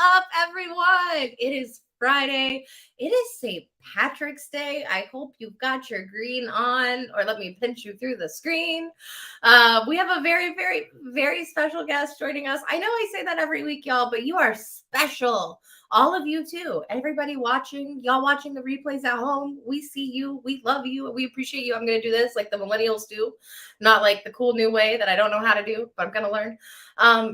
up, everyone? It is Friday. It is St. Patrick's Day. I hope you've got your green on, or let me pinch you through the screen. We have a very, very, very special guest joining us. I know I say that every week, y'all, but you are special. All of you too. Everybody watching, y'all watching the replays at home. We see you. We love you. We appreciate you. I'm going to do this like the millennials do, not like the cool new way that I don't know how to do, but I'm going to learn.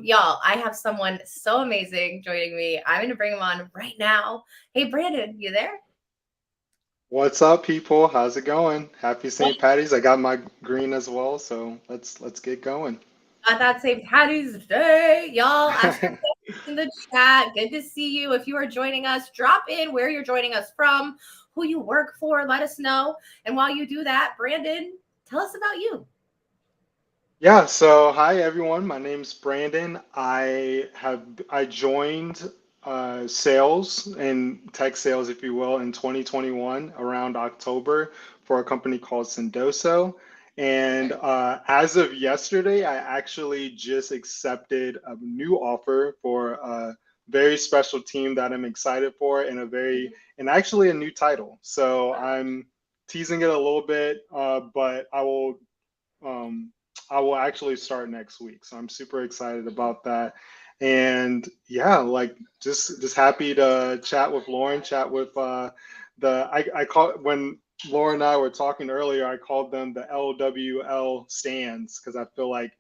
Y'all, I have someone so amazing joining me. I'm going to bring him on right now. Hey, Brandon, you there? What's up, people? How's it going? Happy St. Patty's. I got my green as well, so let's get going. Got that St. Patty's Day, y'all. Ask your questions in the chat. Good to see you. If you are joining us, drop in where you're joining us from, who you work for. Let us know. And while you do that, Brandon, tell us about you. Yeah, so hi everyone. My name's Brandon. I joined sales and tech sales, if you will, in 2021 around October for a company called Sendoso. And as of yesterday, I actually just accepted a new offer for a very special team that I'm excited for and actually a new title. So I'm teasing it a little bit, but um, I will actually start next week. So I'm super excited about that. And yeah, like just happy to chat with Lauren, chat with I call when Lauren and I were talking earlier, I called them the LWL stands because I feel like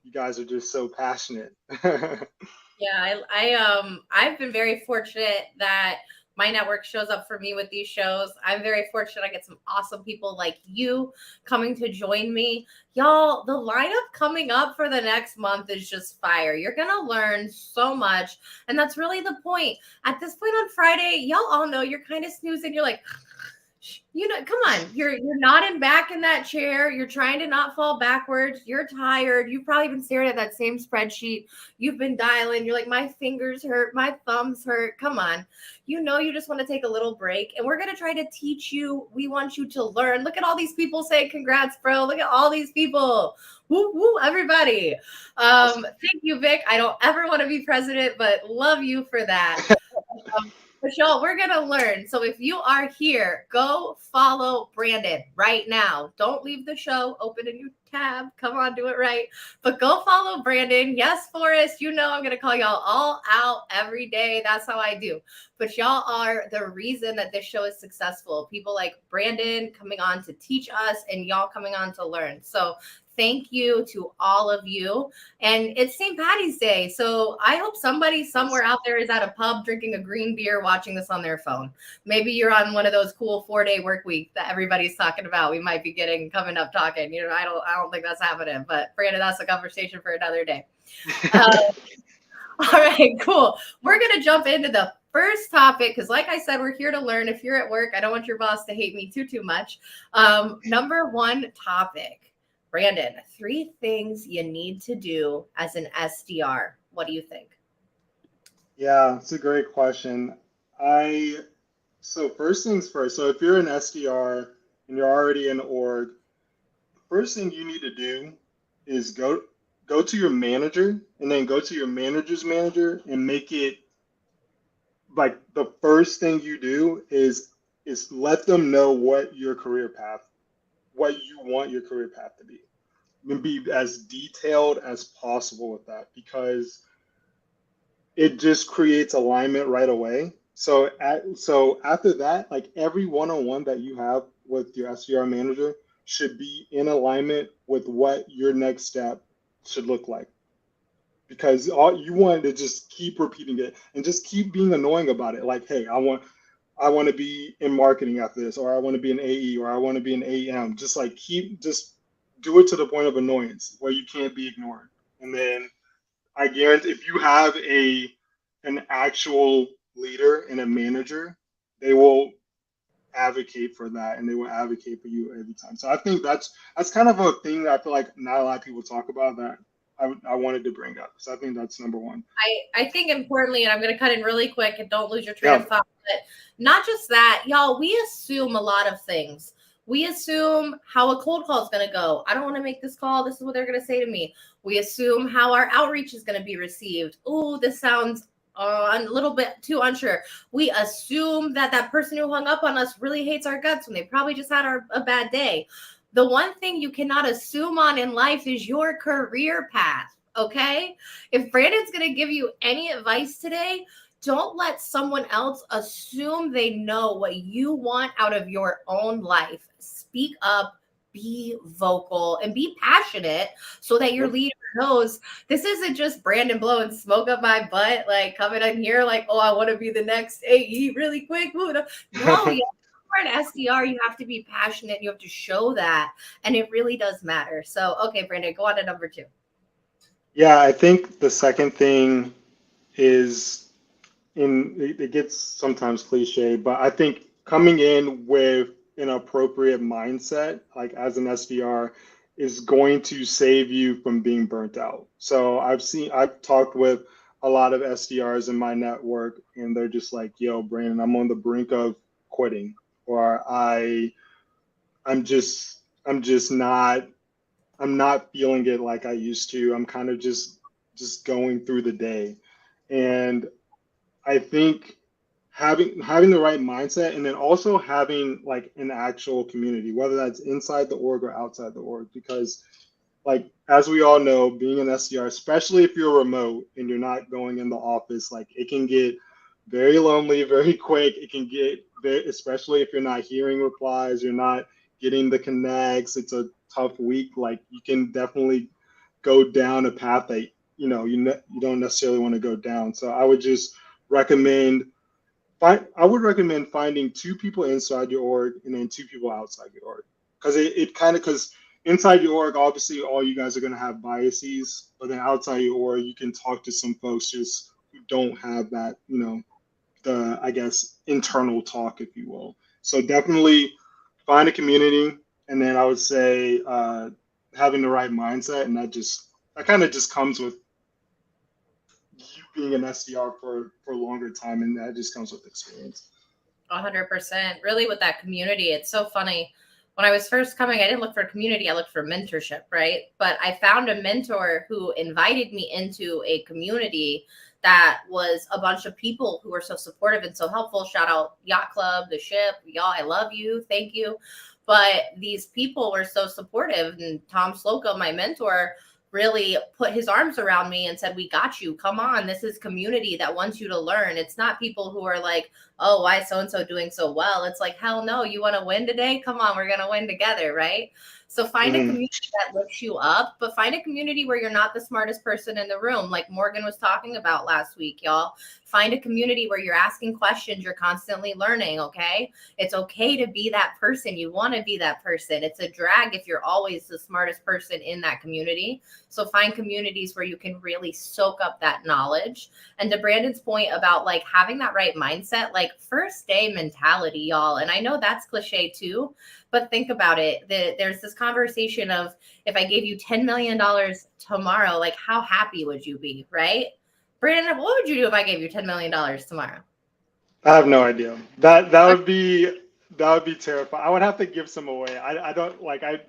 you guys are just so passionate. Yeah, I've been very fortunate that my network shows up for me with these shows. I'm very fortunate I get some awesome people like you coming to join me. Y'all, the lineup coming up for the next month is just fire. You're going to learn so much. And that's really the point. At this point on Friday, y'all all know you're kind of snoozing. You're like, come on. You're nodding back in that chair. You're trying to not fall backwards. You're tired. You've probably been staring at that same spreadsheet. You've been dialing. You're like, my fingers hurt, my thumbs hurt. Come on. You just want to take a little break. And we're gonna try to teach you. We want you to learn. Look at all these people saying congrats, bro. Look at all these people. Woo woo, everybody. Awesome. Thank you, Vic. I don't ever want to be president, but love you for that. But y'all, we're gonna learn. So if you are here, go follow Brandon right now. Don't leave the show. Open a new tab. Come on, do it right. But go follow Brandon. Yes, Forrest. I'm gonna call y'all all out every day. That's how I do. But y'all are the reason that this show is successful. People like Brandon coming on to teach us, and y'all coming on to learn. So thank you to all of you. And it's St. Patty's Day. So I hope somebody somewhere out there is at a pub drinking a green beer watching this on their phone. Maybe you're on one of those cool 4-day work weeks that everybody's talking about. We might be getting coming up talking. I don't think that's happening. But Brandon, that's a conversation for another day. All right, cool. We're gonna jump into the first topic because, like I said, we're here to learn. If you're at work, I don't want your boss to hate me too much. Number one topic, Brandon, 3 things you need to do as an SDR. What do you think? Yeah, it's a great question. I So first things first. So if you're an SDR and you're already in org, first thing you need to do is go to your manager and then go to your manager's manager and make it like the first thing you do is let them know what you want your career path to be. And be as detailed as possible with that because it just creates alignment right away. So after that, like every one-on-one that you have with your SDR manager should be in alignment with what your next step should look like. Because all you want to just keep repeating it and just keep being annoying about it. Like, hey, I want to be in marketing after this, or I want to be an AE, or I want to be an AM. Just do it to the point of annoyance where you can't be ignored. And then I guarantee if you have an actual leader and a manager, they will advocate for that and they will advocate for you every time. So I think that's kind of a thing that I feel like not a lot of people talk about that I wanted to bring up. So I think that's number one. I think importantly, and I'm going to cut in really quick and don't lose your train Yeah. of thought, but not just that, y'all, we assume a lot of things. We assume how a cold call is going to go. I don't want to make this call. This is what they're going to say to me. We assume how our outreach is going to be received. Oh, this sounds A little bit too unsure. We assume that that person who hung up on us really hates our guts when they probably just had a bad day. The one thing you cannot assume on in life is your career path. Okay. If Brandon's going to give you any advice today, don't let someone else assume they know what you want out of your own life. Speak up, be vocal, and be passionate so that your leader knows this isn't just Brandon blowing smoke up my butt, like coming in here like, oh, I want to be the next AE really quick. No, you're an SDR, you have to be passionate. You have to show that. And it really does matter. So, okay, Brandon, go on to number 2. Yeah, I think the second thing is it gets sometimes cliche, but I think coming in with an appropriate mindset, like as an SDR, is going to save you from being burnt out. So I've talked with a lot of SDRs in my network, and they're just like, "Yo, Brandon, I'm on the brink of quitting, or I'm just not feeling it like I used to. I'm kind of just going through the day." And I think having the right mindset, and then also having like an actual community, whether that's inside the org or outside the org, because like as we all know, being an SDR, especially if you're remote and you're not going in the office, like it can get very lonely very quick. It can get very, especially if you're not hearing replies, you're not getting the connects. It's a tough week. Like you can definitely go down a path that you don't necessarily want to go down. So I would just recommend I would recommend finding 2 people inside your org and then 2 people outside your org, because it kind of, because inside your org, obviously all you guys are going to have biases, but then outside your org you can talk to some folks just who don't have that, the, I guess, internal talk, if you will. So definitely find a community, and then I would say having the right mindset, and that kind of just comes with you being an SDR for a longer time, and that just comes with experience. 100%. Really, with that community, it's so funny. When I was first coming, I didn't look for a community. I looked for mentorship, right? But I found a mentor who invited me into a community that was a bunch of people who were so supportive and so helpful. Shout out Yacht Club, the ship. Y'all, I love you. Thank you. But these people were so supportive. And Tom Slocum, my mentor, really put his arms around me and said, we got you. Come on. This is community that wants you to learn. It's not people who are like, oh, why is so-and-so doing so well? It's like, hell no, you want to win today? Come on, we're going to win together, right? So find a community that lifts you up, but find a community where you're not the smartest person in the room, like Morgan was talking about last week, y'all. Find a community where you're asking questions, you're constantly learning, okay? It's okay to be that person. You want to be that person. It's a drag if you're always the smartest person in that community. So find communities where you can really soak up that knowledge. And to Brandon's point about like having that right mindset, like first day mentality, y'all. And I know that's cliche too, but think about it. There's this conversation of if I gave you $10 million tomorrow, like how happy would you be, right? Brandon, what would you do if I gave you $10 million tomorrow? I have no idea. That would be terrifying. I would have to give some away. I don't like I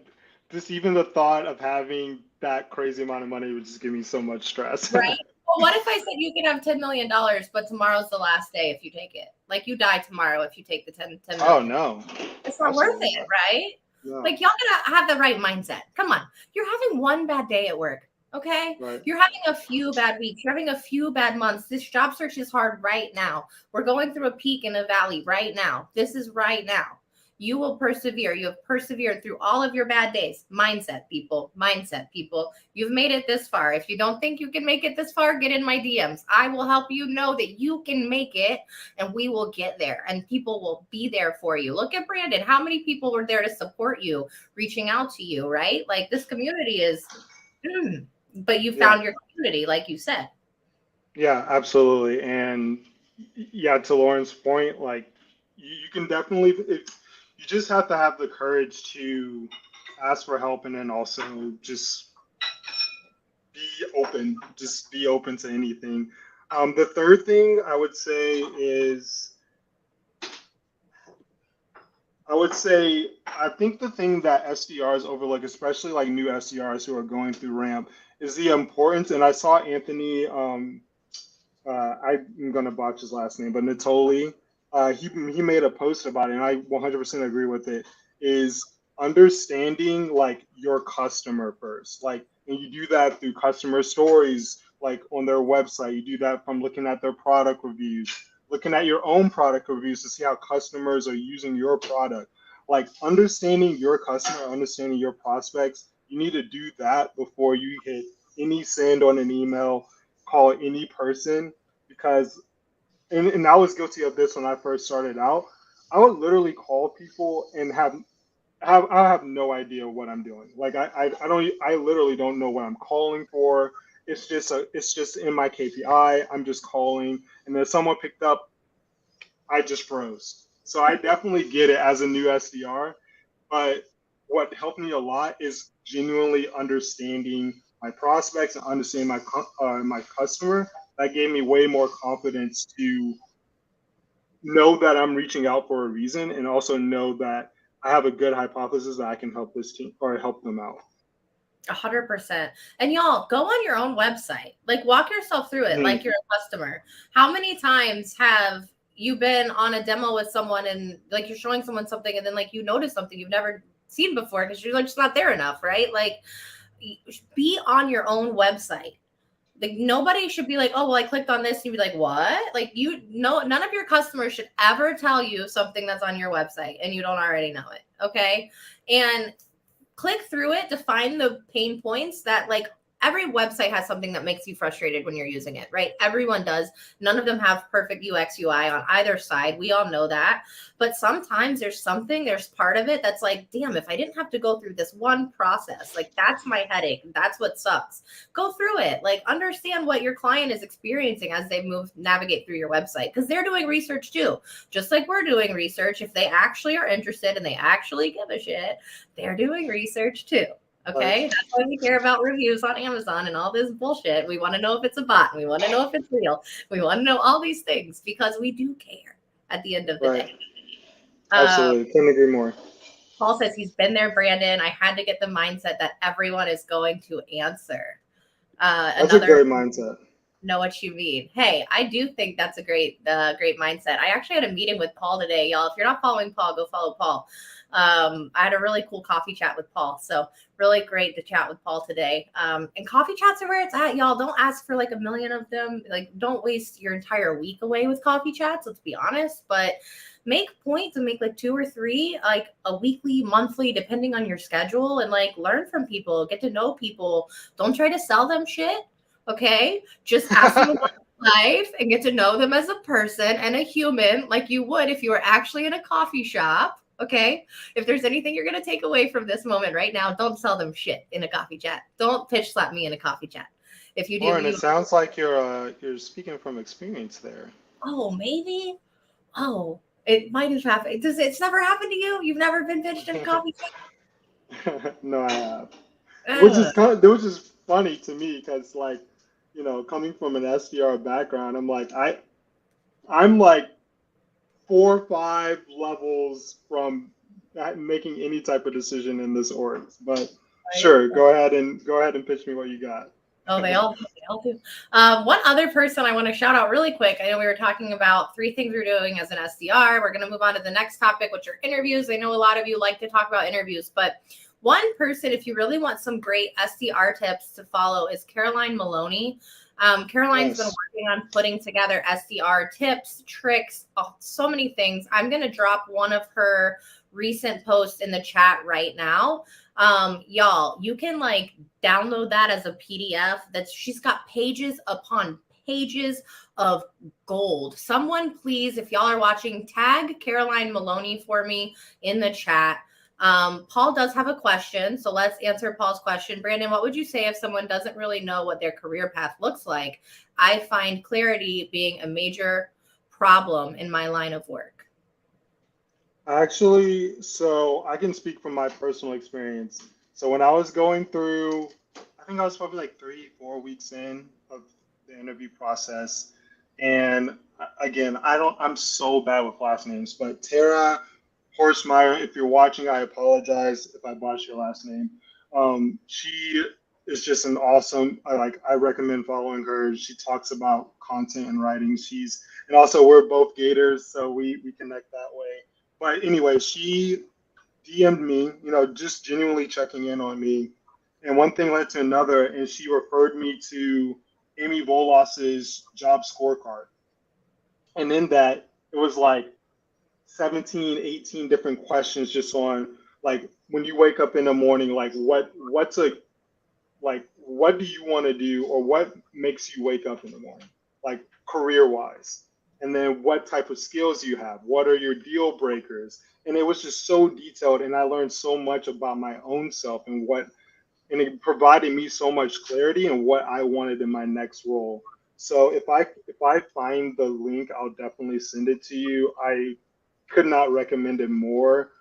just even the thought of having that crazy amount of money would just give me so much stress. Right. Well, what if I said you could have $10 million, but tomorrow's the last day if you take it? Like you die tomorrow if you take the 10 million. Oh, no. It's not worth it, right? No. Like y'all gotta have the right mindset. Come on. You're having one bad day at work. Okay. Right. You're having a few bad weeks. You're having a few bad months. This job search is hard right now. We're going through a peak and a valley right now. This is right now. You will persevere. You have persevered through all of your bad days. Mindset, people. Mindset, people. You've made it this far. If you don't think you can make it this far, get in my DMs. I will help you know that you can make it, and we will get there, and people will be there for you. Look at Brandon. How many people were there to support you, reaching out to you, right? Like this community is, but you found your community, like you said. Yeah, absolutely. And yeah, to Lauren's point, like you can definitely, you just have to have the courage to ask for help, and then also just be open. Just be open to anything. The third thing I would say is, I think the thing that SDRs overlook, especially like new SDRs who are going through ramp, is the importance. And I saw Anthony I'm gonna botch his last name, but Natoli. He made a post about it, and I 100% agree with it. Is understanding like your customer first, like, and you do that through customer stories, like on their website. You do that from looking at their product reviews, looking at your own product reviews to see how customers are using your product. Like understanding your customer, understanding your prospects. You need to do that before you hit any send on an email, call any person, because and I was guilty of this when I first started out. I would literally call people and I have no idea what I'm doing. Like I don't I literally don't know what I'm calling for. It's just in my KPI. I'm just calling, and then someone picked up. I just froze. So I definitely get it as a new SDR, but what helped me a lot is genuinely understanding my prospects and understanding my customer. That gave me way more confidence to know that I'm reaching out for a reason, and also know that I have a good hypothesis that I can help this team or help them out. 100%. And y'all go on your own website, like walk yourself through it like you're a customer. How many times have you been on a demo with someone and like you're showing someone something and then like you notice something you've never seen before because you're like just not there enough, right? Like be on your own website. Like nobody should be like, oh, well, I clicked on this. And you'd be like, what? Like you know, none of your customers should ever tell you something that's on your website and you don't already know it. Okay. And click through it to find the pain points that like every website has something that makes you frustrated when you're using it, right? Everyone does. None of them have perfect UX UI on either side. We all know that. But sometimes there's part of it that's like, damn, if I didn't have to go through this one process, like that's my headache. That's what sucks. Go through it. Like understand what your client is experiencing as they navigate through your website because they're doing research too. Just like we're doing research. If they actually are interested and they actually give a shit, they're doing research too. Okay, that's why we care about reviews on Amazon and all this bullshit. We want to know if it's a bot. We want to know if it's real. We want to know all these things because we do care at the end of the day. Absolutely. Couldn't agree more. Paul says he's been there, Brandon. I had to get the mindset that everyone is going to answer. That's a great mindset. Know what you mean. Hey, I do think that's a great mindset. I actually had a meeting with Paul today, y'all. If you're not following Paul, go follow Paul. I had a really cool coffee chat with Paul. So really great to chat with Paul today. And coffee chats are where it's at, y'all. Don't ask for like a million of them. Like don't waste your entire week away with coffee chats. Let's be honest, but make points and make like 2 or 3, like a weekly, monthly, depending on your schedule, and like learn from people, get to know people. Don't try to sell them shit. Okay, just ask them about life and get to know them as a person and a human, like you would if you were actually in a coffee shop. Okay, if there's anything you're gonna take away from this moment right now, don't sell them shit in a coffee chat. Don't pitch slap me in a coffee chat. If you do, Lauren, it sounds like you're speaking from experience there. Oh, maybe. Oh, it might have happened. It's never happened to you? You've never been pitched in a coffee chat? No, I have. Which is funny to me because like, you know, coming from an SDR background, I'm like 4 or 5 levels from making any type of decision in this org. But sure, go ahead and pitch me what you got. Oh, they all do. One other person I want to shout out really quick. I know we were talking about 3 things we're doing as an SDR. We're going to move on to the next topic, which are interviews. I know a lot of you like to talk about interviews, but one person, if you really want some great SDR tips to follow, is Caroline Maloney. Caroline's been working on putting together SDR tips, tricks, so many things. I'm going to drop one of her recent posts in the chat right now. Y'all, you can like download that as a PDF. She's got pages upon pages of gold. Someone please, if y'all are watching, tag Caroline Maloney for me in the chat. Paul does have a question, so let's answer Paul's question. Brandon, what would you say if someone doesn't really know what their career path looks like? I find clarity being a major problem in my line of work. Actually, so I can speak from my personal experience. So when I was going through, I think I was probably like 3-4 weeks in of the interview process. And again, I'm so bad with last names, but Tara Horstmeyer, if you're watching, I apologize if I botched your last name. She is just an awesome. I recommend following her. She talks about content and writing. And also we're both Gators, so we connect that way. But anyway, she DM'd me, just genuinely checking in on me. And one thing led to another, and she referred me to Amy Volos's job scorecard. And in that, it was like 17, 18 different questions just on like when you wake up in the morning, like what do you want to do, or what makes you wake up in the morning, like career wise, and then what type of skills you have, what are your deal breakers. And it was just so detailed, and I learned so much about my own self and it provided me so much clarity in what I wanted in my next role. So if I find the link, I'll definitely send it to you. I could not recommend it more.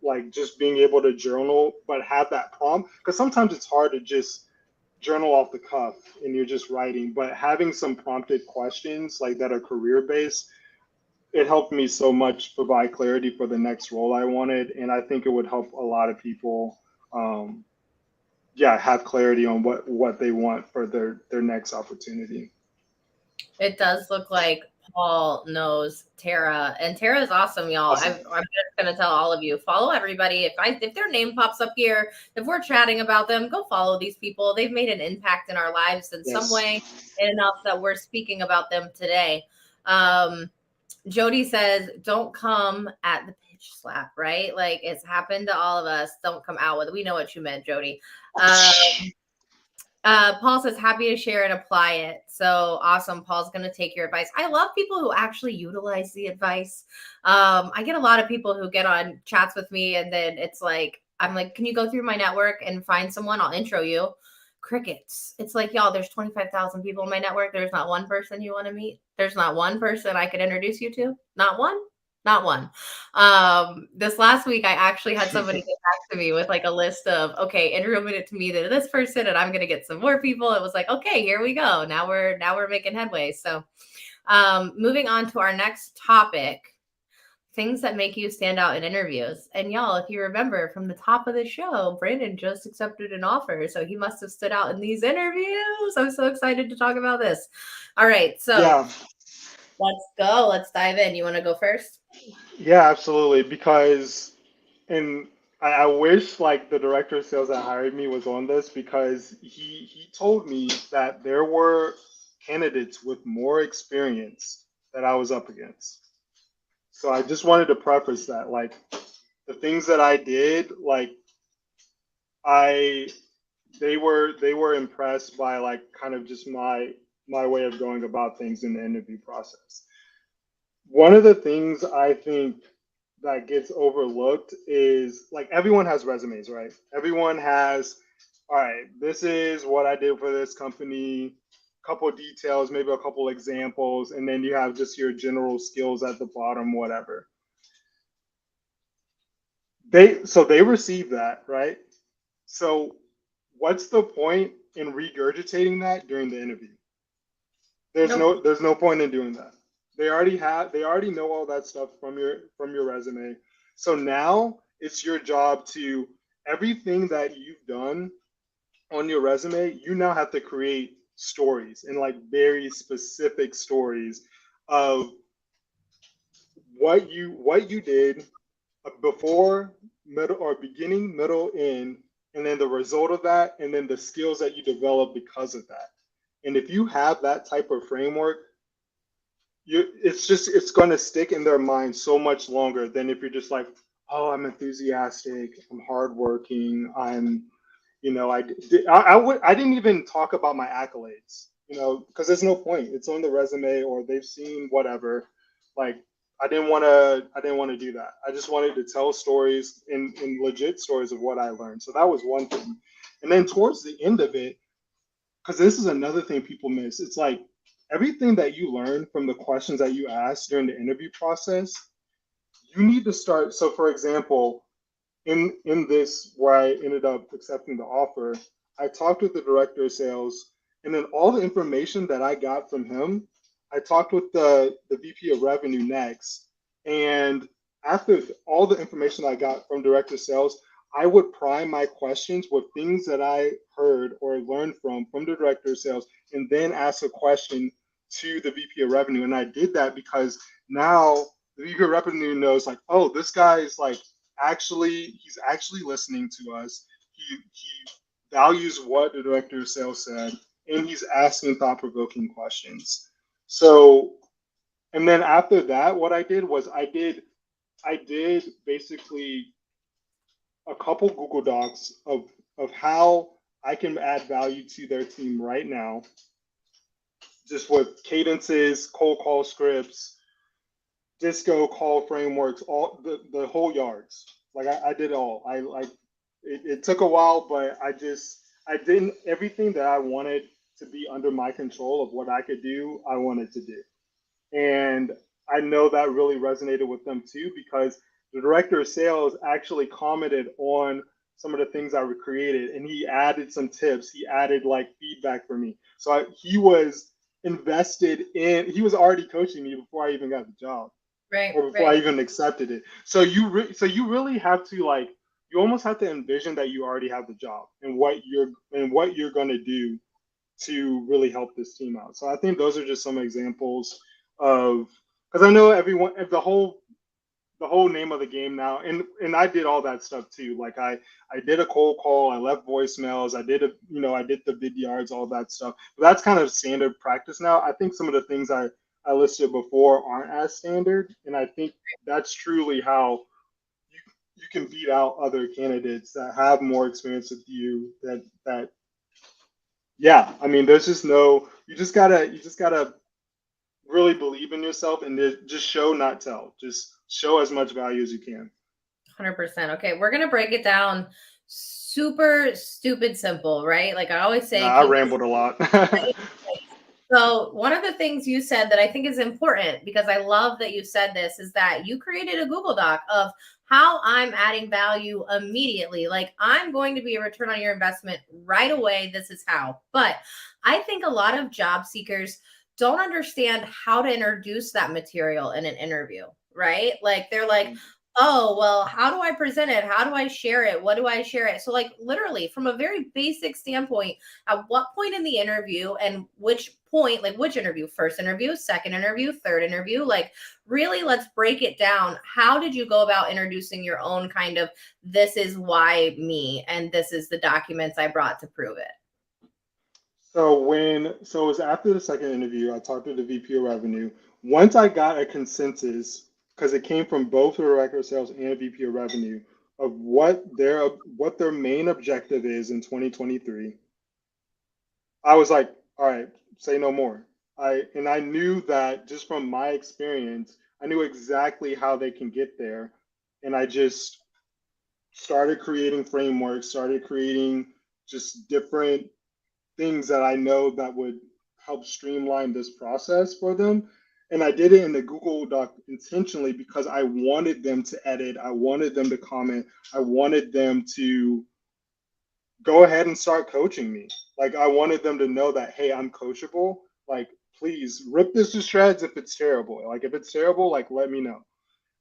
Like just being able to journal, but have that prompt, because sometimes it's hard to just journal off the cuff and you're just writing. But having some prompted questions like that are career based, it helped me so much provide clarity for the next role I wanted, and I think it would help a lot of people. Um, yeah, have clarity on what they want for their next opportunity. It does look like Paul knows Tara, and Tara is awesome, y'all. Awesome. I'm just gonna tell all of you, follow everybody. If their name pops up here, if we're chatting about them, go follow these people. They've made an impact in our lives in some Yes. way, enough that we're speaking about them today. Jody says, don't come at the pitch slap, right? Like it's happened to all of us. Don't come out with it. We know what you meant, Jody. Paul says, happy to share and apply it. So awesome. Paul's going to take your advice. I love people who actually utilize the advice. I get a lot of people who get on chats with me, and then it's like, I'm like, can you go through my network and find someone? I'll intro you. Crickets. It's like, y'all, there's 25,000 people in my network. There's not one person you want to meet. There's not one person I could introduce you to. Not one. Not one. This last week, I actually had somebody get back to me with like a list of, okay, introduce it to me to this person, and I'm gonna get some more people. It was like, okay, here we go. Now we're making headway. So, moving on to our next topic, things that make you stand out in interviews. And y'all, if you remember from the top of the show, Brandon just accepted an offer, so he must have stood out in these interviews. I'm so excited to talk about this. All right, so Yeah. let's go. Let's dive in. You want to go first? Yeah, absolutely. Because, and I wish like the director of sales that hired me was on this, because he told me that there were candidates with more experience that I was up against. So I just wanted to preface that, like the things that I did, like I they were impressed by like kind of just my way of going about things in the interview process. One of the things I think that gets overlooked is like everyone has resumes, right? Everyone has, all right, this is what I did for this company, couple details, maybe a couple examples, and then you have just your general skills at the bottom, whatever. They receive that, right? So what's the point in regurgitating that during the interview? Nope. There's no point in doing that. They already know all that stuff from your resume. So now it's your job to everything that you've done on your resume, you now have to create stories, and like very specific stories of what you did before, middle, or beginning, middle, end, and then the result of that, and then the skills that you develop because of that. And if you have that type of framework, it's going to stick in their mind so much longer than if you're just like, oh, I'm enthusiastic, I'm hardworking, I didn't even talk about my accolades, because there's no point. It's on the resume, or they've seen whatever. Like I didn't want to do that. I just wanted to tell stories in legit stories of what I learned. So that was one thing. And then towards the end of it, because this is another thing people miss, it's like everything that you learn from the questions that you ask during the interview process, you need to start. So for example, in this where I ended up accepting the offer, I talked with the director of sales, and then all the information that I got from him, I talked with the VP of revenue next. And after all the information I got from director of sales, I would prime my questions with things that I heard or learned from the director of sales, and then ask a question to the VP of revenue. And I did that because now the VP of revenue knows, like, oh, this guy is like he's actually listening to us. He values what the director of sales said, and he's asking thought-provoking questions. So, and then after that, what I did was I did basically a couple Google Docs of how I can add value to their team right now, just with cadences, cold call scripts, disco call frameworks, all the whole yards. Like I did it all. It took a while, but I did everything that I wanted to be under my control of what I could do, I wanted to do. And I know that really resonated with them too, because the director of sales actually commented on some of the things I created, and he added some tips. He added like feedback for me. So he was invested in, he was already coaching me before I even got the job, Right, or before I right. even accepted it. So you really have to, like, you almost have to envision that you already have the job and what you're going to do to really help this team out. So I think those are just some examples of, because I know everyone, the whole name of the game now, and I did all that stuff too. Like I did a cold call, I left voicemails, I did the vid yards, all that stuff. But that's kind of standard practice now. I think some of the things I listed before aren't as standard, and I think that's truly how you can beat out other candidates that have more experience with you. That yeah, I mean, there's just no, you just gotta really believe in yourself, and just show, not tell. Just show as much value as you can. 100%. Okay, we're gonna break it down super stupid simple, right? Like I always Yeah, say, I keep rambled a lot. it. So, one of the things you said that I think is important, because I love that you said this, is that you created a Google Doc of how I'm adding value immediately. Like, I'm going to be a return on your investment right away. This is how. But I think a lot of job seekers don't understand how to introduce that material in an interview, right? Like, they're like, oh, well, how do I present it? How do I share it? What do I share it? So, like, literally, from a very basic standpoint, at what point in the interview and which point, like which interview, first interview, second interview, third interview, like really let's break it down. How did you go about introducing your own kind of, this is why me, and this is the documents I brought to prove it? So it was after the second interview, I talked to the VP of revenue. Once I got a consensus, because it came from both the director of sales and VP of revenue, of what their main objective is in 2023, I was like, all right, say no more. I knew that just from my experience, I knew exactly how they can get there. And I just started creating frameworks, started creating just different things that I know that would help streamline this process for them. And I did it in the Google Doc intentionally because I wanted them to edit, I wanted them to comment, I wanted them to go ahead and start coaching me. Like, I wanted them to know that, hey, I'm coachable. Like, please rip this to shreds if it's terrible. Like, if it's terrible, like, let me know.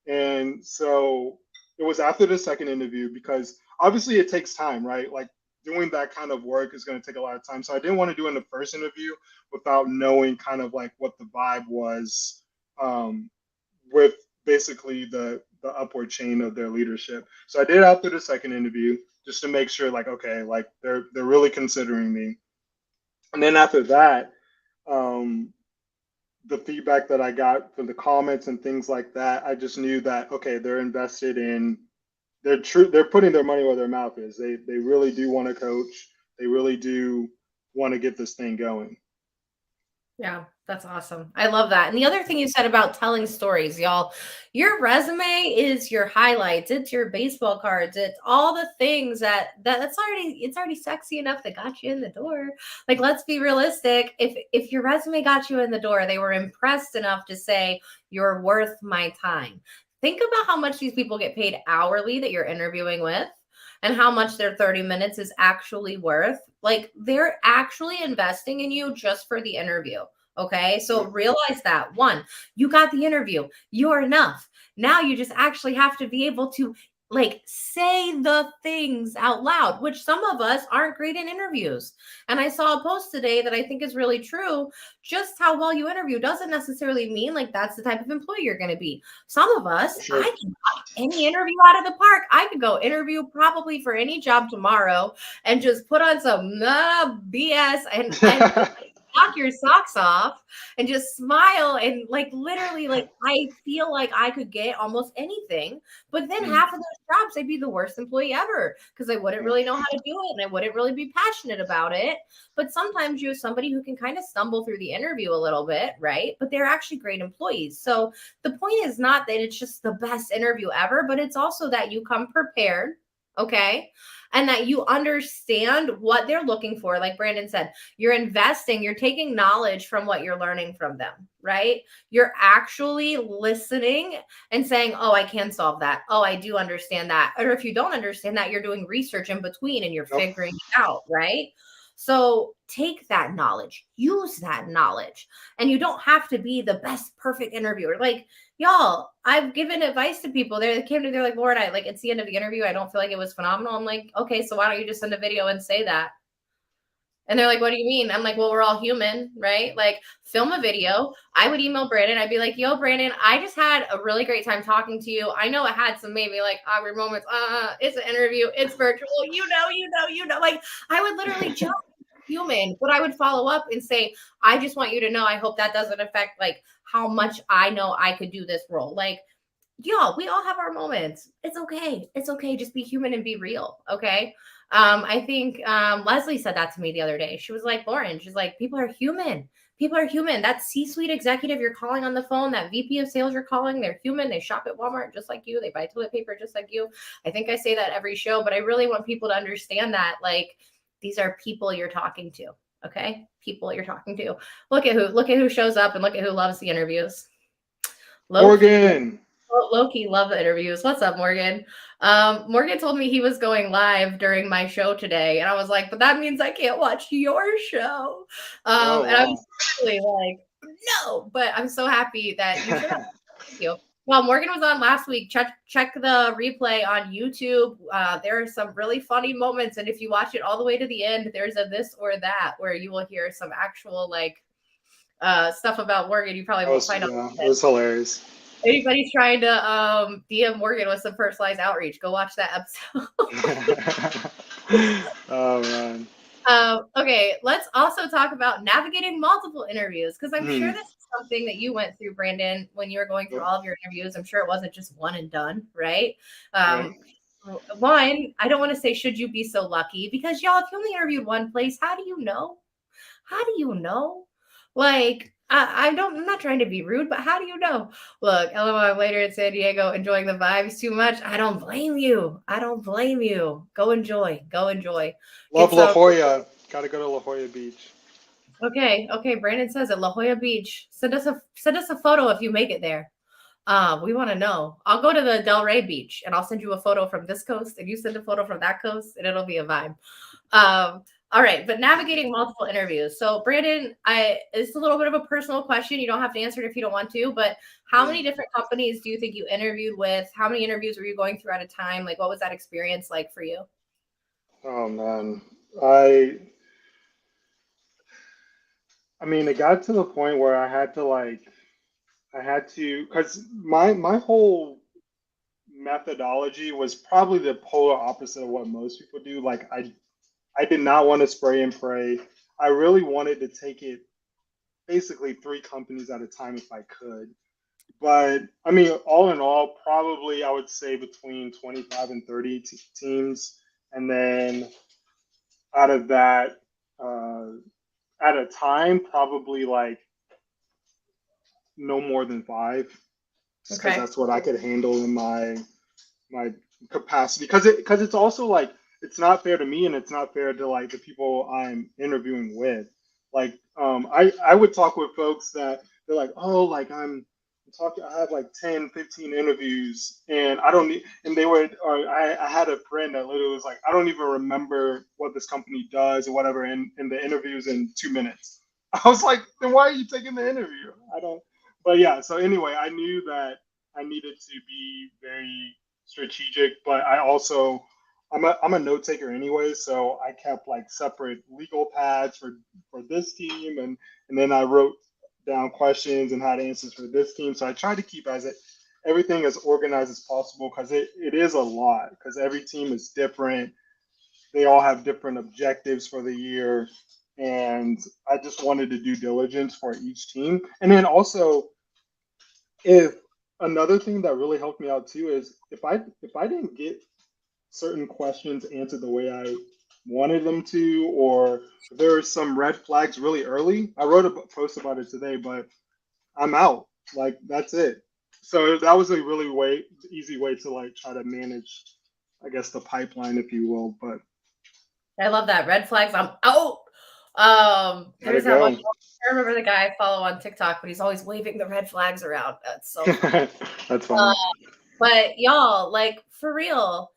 And so it was after the second interview, because obviously it takes time, right? Like, doing that kind of work is going to take a lot of time. So I didn't want to do it in the first interview without knowing kind of like what the vibe was, with basically the upward chain of their leadership. So I did it after the second interview just to make sure, like, okay, like they're really considering me. And then after that, um, the feedback that I got for the comments and things like that, I just knew that, okay, they're invested in, they're putting their money where their mouth is. They really do want to coach. They really do want to get this thing going. Yeah, that's awesome. I love that. And the other thing you said about telling stories, y'all, your resume is your highlights, it's your baseball cards, it's all the things that's already, it's already sexy enough that got you in the door. Like, let's be realistic. If your resume got you in the door, they were impressed enough to say you're worth my time. Think about how much these people get paid hourly that you're interviewing with, and how much their 30 minutes is actually worth. Like, they're actually investing in you just for the interview. Okay. So realize that, one, you got the interview, you're enough. Now you just actually have to be able to Like, say the things out loud, which some of us aren't great in interviews. And I saw a post today that I think is really true. Just how well you interview doesn't necessarily mean like that's the type of employee you're going to be. Some of us, Sure. I can knock any interview out of the park. I could go interview probably for any job tomorrow and just put on some BS and knock your socks off and just smile and like literally like I feel like I could get almost anything. But then half of those jobs, I'd be the worst employee ever because I wouldn't really know how to do it and I wouldn't really be passionate about it. But sometimes you have somebody who can kind of stumble through the interview a little bit, right? But they're actually great employees. So the point is not that it's just the best interview ever, but it's also that you come prepared, okay? And that you understand what they're looking for. Like Brandon said, you're investing, you're taking knowledge from what you're learning from them, right? You're actually listening and saying, oh, I can solve that. Oh, I do understand that. Or if you don't understand that, you're doing research in between and you're figuring it out, right? So take that knowledge, use that knowledge, and you don't have to be the best perfect interviewer. Like, y'all, I've given advice to people. They came to me, they're like, Lauren, I like it's the end of the interview. I don't feel like it was phenomenal. I'm like, okay, so why don't you just send a video and say that? And they're like, what do you mean? I'm like, well, we're all human, right? Like, film a video. I would email Brandon. I'd be like, yo, Brandon, I just had a really great time talking to you. I know it had some maybe like awkward moments. It's an interview. It's virtual. You know. Like, I would literally joke human, but I would follow up and say, I just want you to know, I hope that doesn't affect like how much I know I could do this role. Like, y'all, we all have our moments. It's okay. It's okay. Just be human and be real. Okay. I think Leslie said that to me the other day. She was like, Lauren, she's like, people are human. People are human. That C-suite executive you're calling on the phone, that VP of sales you're calling, they're human. They shop at Walmart just like you. They buy toilet paper just like you. I think I say that every show, but I really want people to understand that like these are people you're talking to. Okay. People you're talking to. Look at who shows up and look at who loves the interviews. Morgan. Low-key love the interviews. What's up, Morgan? Morgan told me he was going live during my show today, and I was like, but that means I can't watch your show. And I was really like, no, but I'm so happy that you showed up. Thank you. Well, Morgan was on last week. Check the replay on YouTube. There are some really funny moments, and if you watch it all the way to the end, there's a this or that where you will hear some actual like stuff about Morgan. You probably won't find out. It was hilarious. Anybody's trying to DM Morgan with some personalized outreach, go watch that episode. Oh man. Okay, let's also talk about navigating multiple interviews because I'm sure this is something that you went through, Brandon, when you were going through all of your interviews. I'm sure it wasn't just one and done, right? One, I don't want to say should you be so lucky because y'all, if you only interviewed one place, how do you know? How do you know? Like, I'm not trying to be rude, but how do you know? Look, LOL later in San Diego, enjoying the vibes too much. I don't blame you. Go enjoy. Love La Jolla. Gotta go to La Jolla Beach. Okay. Brandon says at La Jolla Beach. Send us a photo if you make it there. We want to know. I'll go to the Delray Beach and I'll send you a photo from this coast and you send a photo from that coast and it'll be a vibe. All right, but navigating multiple interviews. So, Brandon, it's a little bit of a personal question. You don't have to answer it if you don't want to, but how many different companies do you think you interviewed with? How many interviews were you going through at a time? Like, what was that experience like for you? Oh man, I mean, it got to the point where I had to, because my whole methodology was probably the polar opposite of what most people do. Like I did not want to spray and pray. I really wanted to take it basically 3 companies at a time if I could. But I mean, all in all, probably I would say between 25 and 30 teams. And then out of that, at a time, probably like no more than 5. Because that's what I could handle in my capacity. Because it's also like, it's not fair to me and it's not fair to like the people I'm interviewing with. Like I would talk with folks that they're like, oh, like I'm talking, I have like 10 15 interviews and I don't need, and they were, or I had a friend that literally was like, I don't even remember what this company does or whatever, and the interviews in 2 minutes. I was like, then why are you taking the interview? I don't. But yeah, so anyway, I knew that I needed to be very strategic, but I'm a note taker anyway, so I kept like separate legal pads for this team, and then I wrote down questions and had answers for this team. So I tried to keep everything as organized as possible because it is a lot because every team is different. They all have different objectives for the year, and I just wanted to do diligence for each team. And then also, if another thing that really helped me out too is if I didn't get certain questions answered the way I wanted them to, or if there are some red flags really early. I wrote a post about it today, but I'm out. Like that's it. So that was a really easy way to like try to manage, I guess, the pipeline, if you will. But I love that. Red flags, I'm out. there you There's that one. go. I remember the guy I follow on TikTok, but he's always waving the red flags around. That's so That's uh, funny. but y'all, like for real,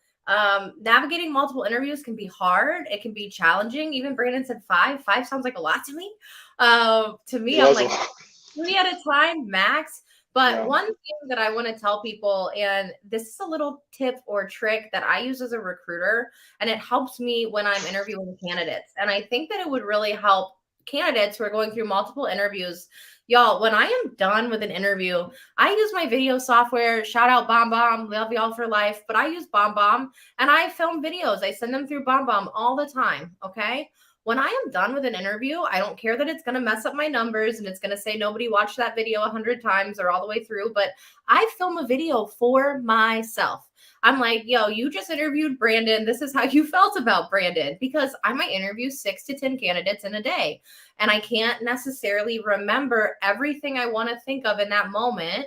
navigating multiple interviews can be hard. It can be challenging. Even Brandon said five. Five sounds like a lot to me. To me, Yeah, I'm that's a like lot. 3 at a time max. But Yeah. one thing that I want to tell people, and this is a little tip or trick that I use as a recruiter, and it helps me when I'm interviewing candidates. And I think that it would really help candidates who are going through multiple interviews. Y'all, when I am done with an interview, I use my video software. Shout out BombBomb. Love y'all for life. But I use BombBomb and I film videos. I send them through BombBomb all the time. Okay. When I am done with an interview, I don't care that it's going to mess up my numbers and it's going to say nobody watched that video 100 times or all the way through, but I film a video for myself. I'm like, yo, you just interviewed Brandon. This is how you felt about Brandon, because I might interview 6 to 10 candidates in a day. And I can't necessarily remember everything I want to think of in that moment.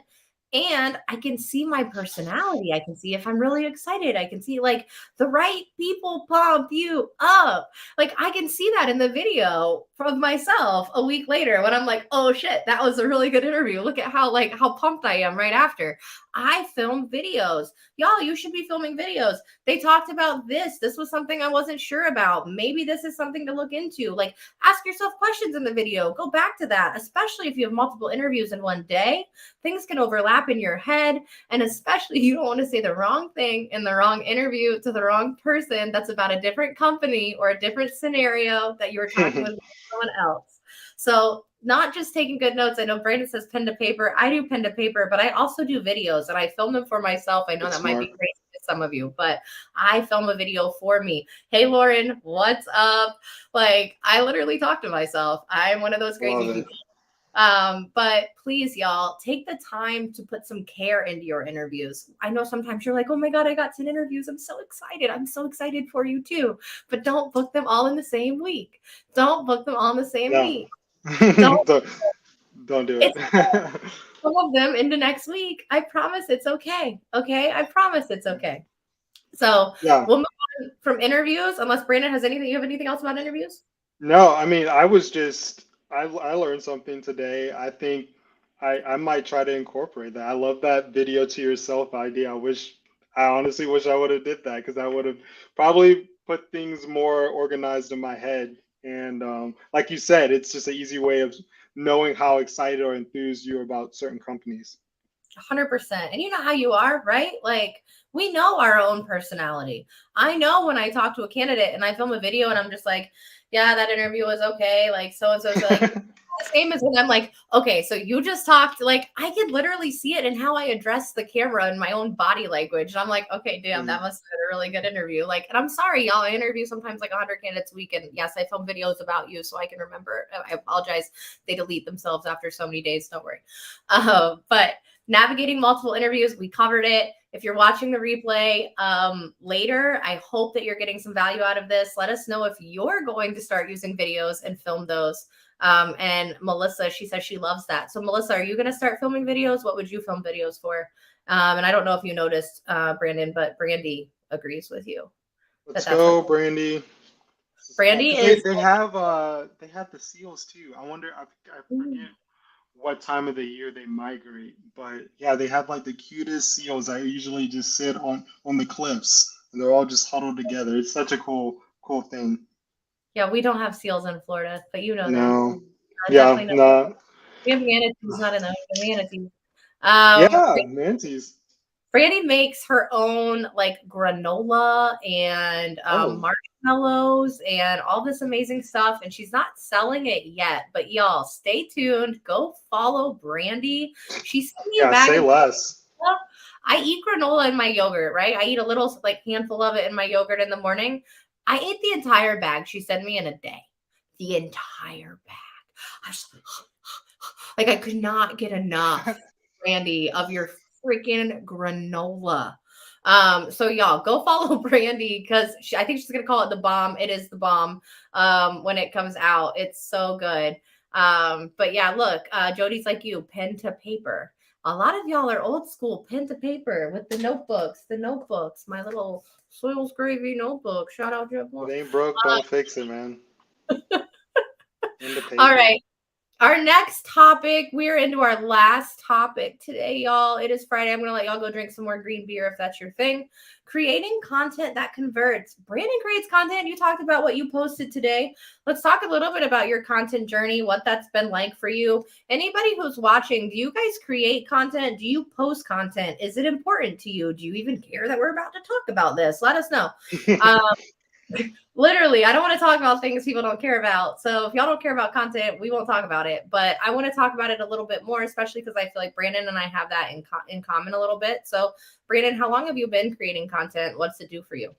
And I can see my personality. I can see if I'm really excited. I can see like the right people pump you up. Like I can see that in the video of myself a week later when I'm like, oh shit, that was a really good interview. Look at how pumped I am right after. I film videos. Y'all, you should be filming videos. They talked about this. This was something I wasn't sure about. Maybe this is something to look into. Like ask yourself questions in the video. Go back to that, especially if you have multiple interviews in one day. Things can overlap in your head. And especially you don't want to say the wrong thing in the wrong interview to the wrong person that's about a different company or a different scenario that you were talking with someone else. So not just taking good notes. I know Brandon says pen to paper. I do pen to paper, but I also do videos and I film them for myself. I know That's that might be smart. crazy to some of you, but I film a video for me. Hey, Lauren, what's up? Like I literally talk to myself. I'm one of those crazy Love it. people. But please, y'all, take the time to put some care into your interviews. I know sometimes you're like, oh my God, I got 10 interviews. I'm so excited. I'm so excited for you too. But don't book them all in the same week. Don't book them all in the same Yeah. week. Don't Don't do it's it. some of them into next week. I promise it's okay. Okay. I promise it's okay. So Yeah. we'll move on from interviews, unless Brandon has anything. You have anything else about interviews? No, I mean, I learned something today. I think I might try to incorporate that. I love that video to yourself idea. I honestly wish I would have did that because I would have probably put things more organized in my head. And like you said, it's just an easy way of knowing how excited or enthused you're about certain companies. 100%. And you know how you are, right? Like we know our own personality. I know when I talk to a candidate and I film a video and I'm just like, yeah, that interview was okay. Like so and so. Like the same as when I'm like, okay, so you just talked. Like I could literally see it in how I address the camera and my own body language. And I'm like, okay, damn, that must have been a really good interview. Like, and I'm sorry, y'all. I interview sometimes like 100 candidates a week, and yes, I film videos about you so I can remember. I apologize. They delete themselves after so many days. Don't worry. But navigating multiple interviews, we covered it. If you're watching the replay later, I hope that you're getting some value out of this. Let us know if you're going to start using videos and film those. And Melissa, she says she loves that. So Melissa, are you going to start filming videos? What would you film videos for? And I don't know if you noticed, Brandon, but Brandy agrees with you. Let's go, Brandy. Brandy is. They have the seals too. I wonder. I forget what time of the year they migrate, but yeah, they have like the cutest seals that usually just sit on the cliffs, and they're all just huddled together. It's such a cool thing. Yeah, we don't have seals in Florida, but you know No. that. Yeah, no. We have manatees, not enough. Manatees. Yeah, manatees. Brandy makes her own like granola and Oh, marshmallows and all this amazing stuff. And she's not selling it yet, but y'all stay tuned. Go follow Brandy. She sent me a yeah, bag say of less. granola. I eat granola in my yogurt, right? I eat a little like handful of it in my yogurt in the morning. I ate the entire bag she sent me in a day. The entire bag. I was like, I could not get enough, Brandy, of your freaking granola. So y'all go follow Brandy because I think she's gonna call it the bomb. It is the bomb. When it comes out, it's so good. But yeah, look, Jody's like you, pen to paper. A lot of y'all are old school, pen to paper with the notebooks. The notebooks, my little Soils Gravy notebook. Shout out Jeff It Moore. ain't broke, don't fix it, man. In the All paper. right. Our next topic, we're into our last topic today, y'all. It is Friday. I'm going to let y'all go drink some more green beer if that's your thing. Creating content that converts. Brandon creates content. You talked about what you posted today. Let's talk a little bit about your content journey, what that's been like for you. Anybody who's watching, do you guys create content? Do you post content? Is it important to you? Do you even care that we're about to talk about this? Let us know. Um, Literally, I don't want to talk about things people don't care about. So if y'all don't care about content, we won't talk about it. But I want to talk about it a little bit more, especially because I feel like Brandon and I have that in common a little bit. So, Brandon, how long have you been creating content? What's it do for you?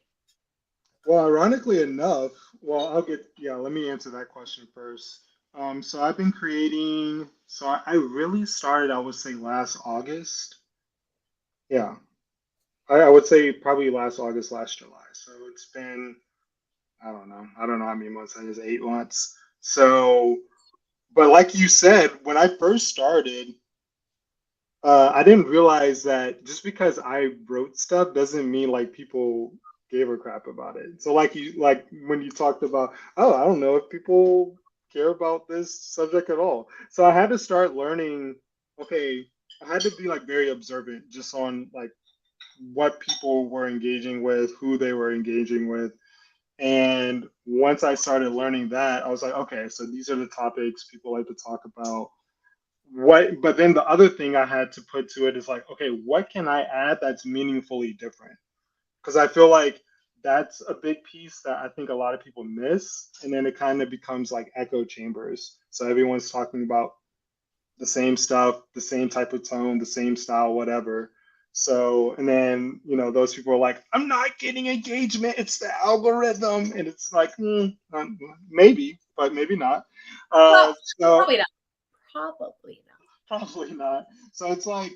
Well, ironically enough, well, yeah, let me answer that question first. So I've been creating, so I really started, I would say last August. Yeah, I would say probably last August, last July. So it's been, I don't know how many months that is, 8 months. So, but like you said, when I first started, I didn't realize that just because I wrote stuff doesn't mean like people gave a crap about it. So like when you talked about, oh, I don't know if people care about this subject at all. So I had to start learning, okay, I had to be like very observant just on like what people were engaging with, who they were engaging with. And once I started learning that, I was like, okay, so these are the topics people like to talk about. But then the other thing I had to put to it is like, okay, what can I add that's meaningfully different? Because I feel like that's a big piece that I think a lot of people miss. And then it kind of becomes like echo chambers. So everyone's talking about the same stuff, the same type of tone, the same style, whatever. So, and then, those people are like, I'm not getting engagement. It's the algorithm. And it's like, maybe, but maybe not. Well, So, probably not. Probably not. probably not. So it's like,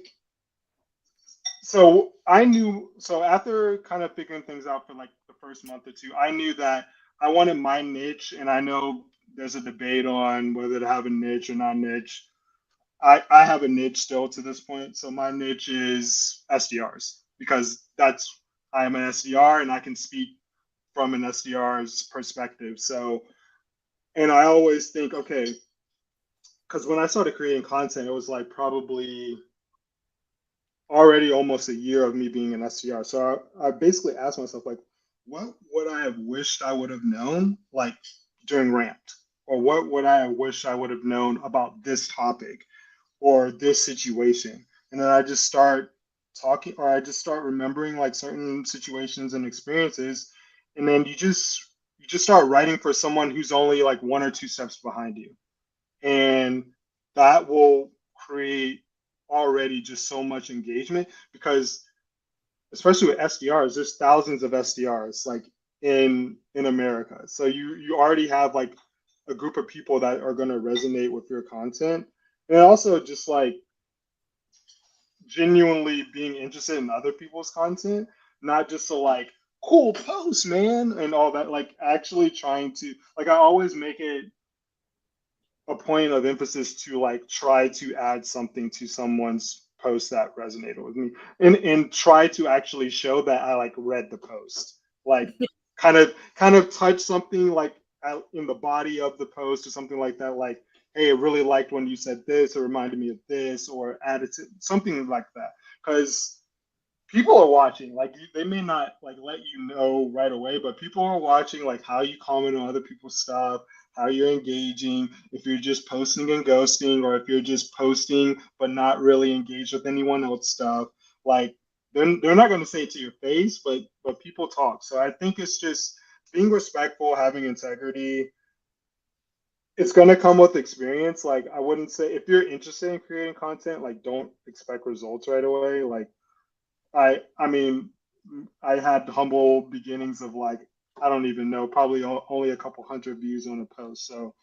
so after kind of figuring things out for like the first month or two, I knew that I wanted my niche, and I know there's a debate on whether to have a niche or not niche. I have a niche still to this point. So my niche is SDRs because I am an SDR and I can speak from an SDR's perspective. So, and I always think, okay, because when I started creating content, it was like probably already almost a year of me being an SDR. So I basically asked myself, like, what would I have wished I would have known, like during Ramped? Or what would I have wished I would have known about this topic or this situation? And then I just start talking, or I just start remembering like certain situations and experiences. And then you just start writing for someone who's only like one or two steps behind you. And that will create already just so much engagement because especially with SDRs, there's thousands of SDRs like in America. So you already have like a group of people that are going to resonate with your content. And also just like genuinely being interested in other people's content, not just to like cool post, man, and all that, like actually trying to like I always make it a point of emphasis to like try to add something to someone's post that resonated with me and try to actually show that I like read the post, like kind of touch something like in the body of the post or something like that, like, hey, I really liked when you said this, or reminded me of this, or added to something like that, because people are watching, like they may not like let you know right away, but people are watching like how you comment on other people's stuff, how you're engaging, if you're just posting and ghosting, or if you're just posting but not really engaged with anyone else stuff. Like they're not going to say it to your face, but people talk. So I think it's just being respectful, having integrity. It's going to come with experience. Like I wouldn't say if you're interested in creating content, like don't expect results right away. Like I mean, I had humble beginnings of like I don't even know, probably only a couple hundred views on a post. So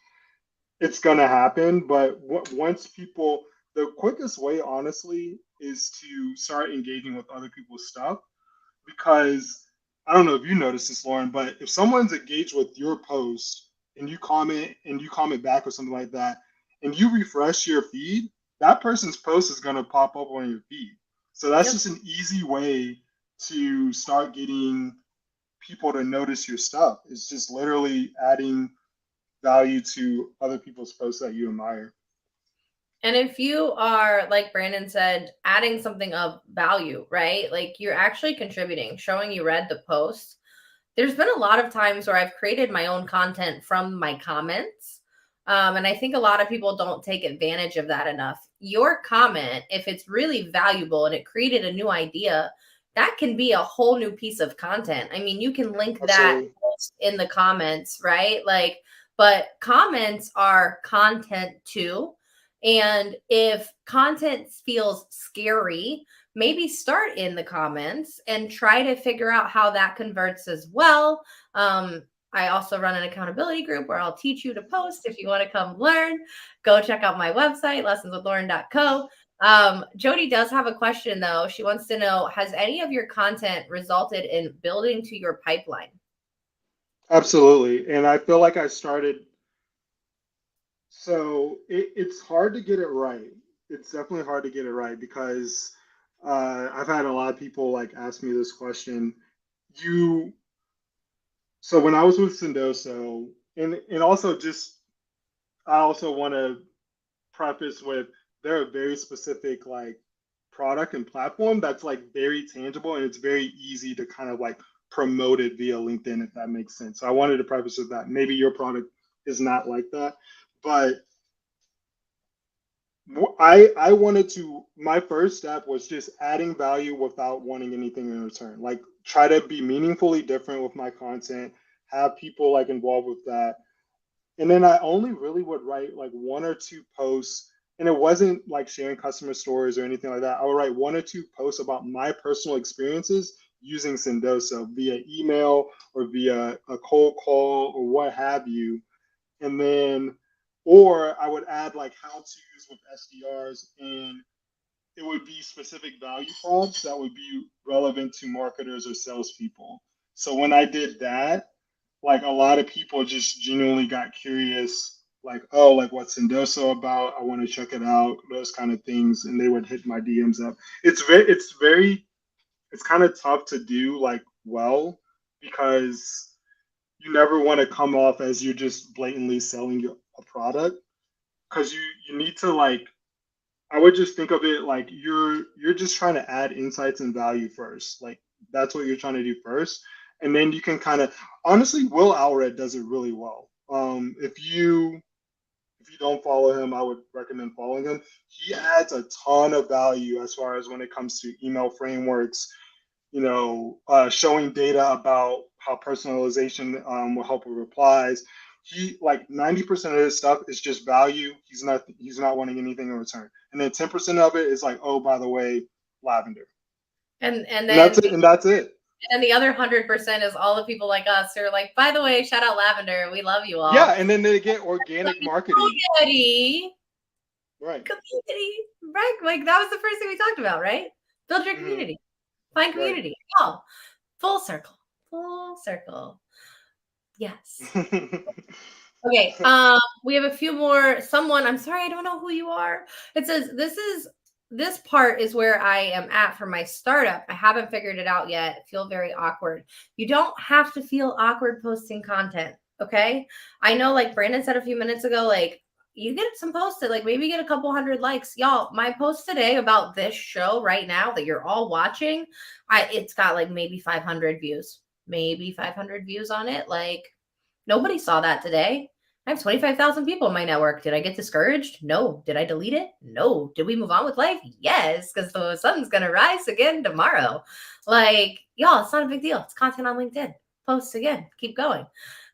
it's gonna happen. But once people, the quickest way, honestly, is to start engaging with other people's stuff because I don't know if you noticed this, Lauren, but if someone's engaged with your post and you comment back or something like that, and you refresh your feed, that person's post is gonna pop up on your feed. So that's Yep. just an easy way to start getting people to notice your stuff. It's just literally adding value to other people's posts that you admire. And if you are, like Brandon said, adding something of value, right? Like you're actually contributing, showing you read the post. There's been a lot of times where I've created my own content from my comments. And I think a lot of people don't take advantage of that enough. Your comment, if it's really valuable and it created a new idea, that can be a whole new piece of content. I mean, you can link that Absolutely. post in the comments, right? Like, but comments are content too. And if content feels scary, maybe start in the comments and try to figure out how that converts as well. I also run an accountability group where I'll teach you to post. If you want to come learn, go check out my website, lessonswithlauren.co. Jody does have a question though. She wants to know, has any of your content resulted in building to your pipeline? Absolutely. And I feel like I started, so it's hard to get it right. It's definitely hard to get it right because I've had a lot of people like ask me this question. You, so when I was with Sendoso, and also just, I also want to preface with they're a very specific like product and platform that's like very tangible and it's very easy to kind of like promote it via LinkedIn if that makes sense. So I wanted to preface with that. Maybe your product is not like that, but I wanted to my first step was just adding value without wanting anything in return. Like try to be meaningfully different with my content, have people like involved with that. And then I only really would write like one or two posts, and it wasn't like sharing customer stories or anything like that. I would write one or two posts about my personal experiences using Sendoso via email or via a cold call or what have you. And then, or I would add like how to's with SDRs, and it would be specific value prompts that would be relevant to marketers or salespeople. So when I did that, like a lot of people just genuinely got curious, like, oh, like what's Sendoso about? I want to check it out, those kind of things, and they would hit my DMs up. It's kind of tough to do like well because you never want to come off as you're just blatantly selling a product because you need to like I would just think of it like you're just trying to add insights and value first. Like that's what you're trying to do first, and then you can kind of honestly, Will Alred does it really well. If you don't follow him, I would recommend following him. He adds a ton of value as far as when it comes to email frameworks, showing data about how personalization will help with replies. He like 90% of his stuff is just value. He's not wanting anything in return. And then 10% of it is like, oh, by the way, lavender. And And that's then it. And that's it. and the other 100% is all the people like us who are like, by the way, shout out Lavender. We love you Yeah, all. and then they get organic marketing. Community. Right. Community. Right. Like that was the first thing we talked about, right? Build your Mm-hmm. community. Find Right. community. Oh, full circle. Full circle. Yes. Okay. We have a few more. Someone, I'm sorry, I don't know who you are. It says this part is where I am at for my startup. I haven't figured it out yet. I feel very awkward. You don't have to feel awkward posting content. Okay. I know, like Brandon said a few minutes ago, like you get some posted, like maybe get a couple hundred likes. Y'all, my post today about this show right now that you're all watching, it's got like maybe 500 views, maybe 500 views on it. Like nobody saw that today. I have 25,000 people in my network. Did I get discouraged? No. Did I delete it? No. Did we move on with life? Yes, because the sun's going to rise again tomorrow. Like, y'all, it's not a big deal. It's content on LinkedIn. Post again. Keep going.